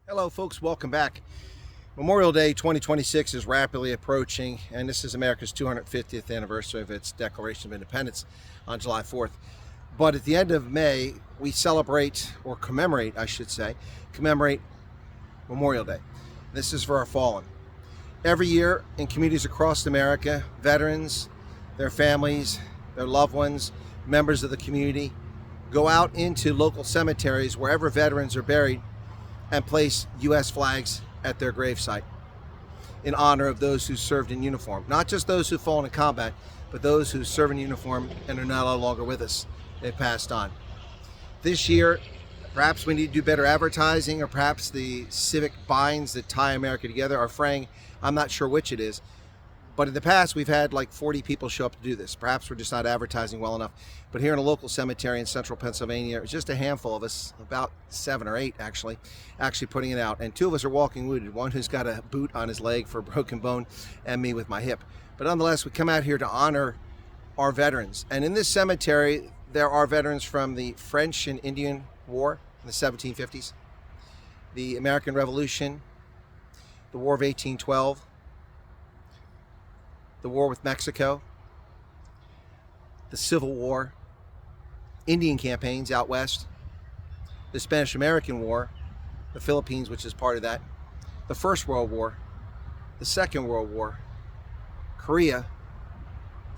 Hello folks, welcome back. Memorial Day 2026 is rapidly approaching, and this is America's 250th anniversary of its Declaration of Independence on July 4th. But at the end of May, we celebrate, or commemorate, I should say, Memorial Day. This is for our fallen. Every year in communities across America, veterans, their families, their loved ones, members of the community, go out into local cemeteries wherever veterans are buried and place U.S. flags at their gravesite in honor of those who served in uniform. Not just those who've fallen in combat, but those who serve in uniform and are no longer with us. They passed on. This year, perhaps we need to do better advertising, or perhaps the civic binds that tie America together are fraying. I'm not sure which it is. But in the past, we've had like 40 people show up to do this. Perhaps we're just not advertising well enough. But here in a local cemetery in central Pennsylvania, it was just a handful of us, about 7 or 8 actually putting it out. And 2 of us are walking wounded. One who's got a boot on his leg for a broken bone, and me with my hip. But nonetheless, we come out here to honor our veterans. And in this cemetery, there are veterans from the French and Indian War in the 1750s, the American Revolution, the War of 1812, the war with Mexico, the Civil War, Indian campaigns out west, the Spanish-American War, the Philippines, which is part of that, the First World War, the Second World War, Korea,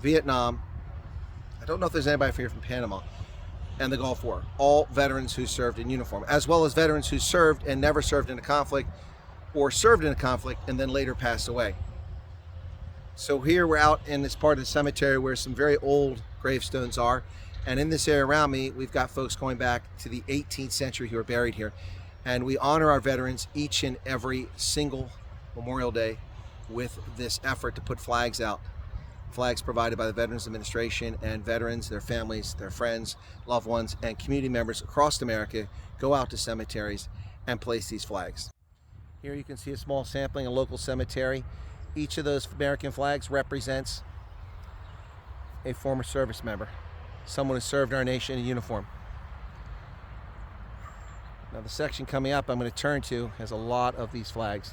Vietnam, I don't know if there's anybody here from Panama, and the Gulf War. All veterans who served in uniform, as well as veterans who served and never served in a conflict, or served in a conflict and then later passed away. So here we're out in this part of the cemetery where some very old gravestones are, and in this area around me we've got folks going back to the 18th century who are buried here, and we honor our veterans each and every single Memorial Day with this effort to put flags out. Flags provided by the Veterans Administration, and veterans, their families, their friends, loved ones, and community members across America go out to cemeteries and place these flags. Here you can see a small sampling, a local cemetery. Each of those American flags represents a former service member, someone who served our nation in uniform. Now the section coming up I'm going to turn to has a lot of these flags.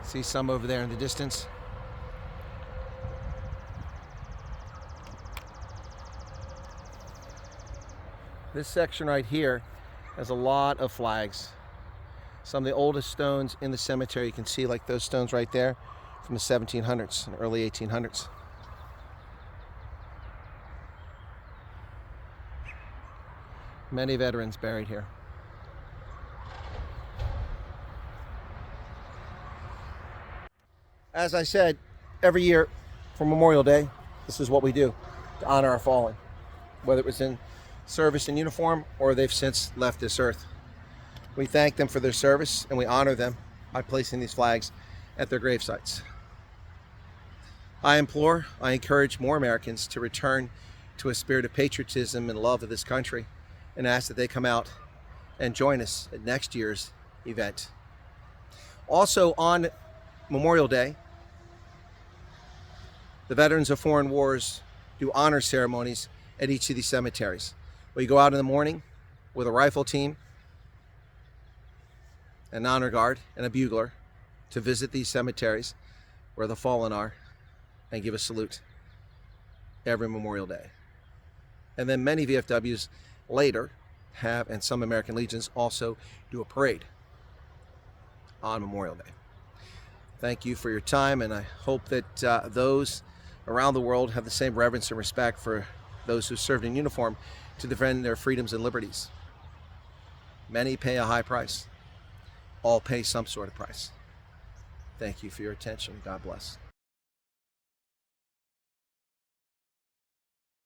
See some over there in the distance. This section right here has a lot of flags. Some of the oldest stones in the cemetery, you can see like those stones right there from the 1700s and early 1800s. Many veterans buried here. As I said, every year for Memorial Day, this is what we do to honor our fallen, whether it was in service in uniform or they've since left this earth. We thank them for their service, and we honor them by placing these flags at their grave sites. I encourage more Americans to return to a spirit of patriotism and love of this country, and ask that they come out and join us at next year's event. Also on Memorial Day, the veterans of foreign wars do honor ceremonies at each of these cemeteries. We go out in the morning with a rifle team, an honor guard, and a bugler to visit these cemeteries where the fallen are and give a salute every Memorial Day. And then many VFWs later have, and some American Legions also do a parade on Memorial Day. Thank you for your time, and I hope that those around the world have the same reverence and respect for those who served in uniform to defend their freedoms and liberties. Many pay a high price. All pay some sort of price. Thank you for your attention. God bless.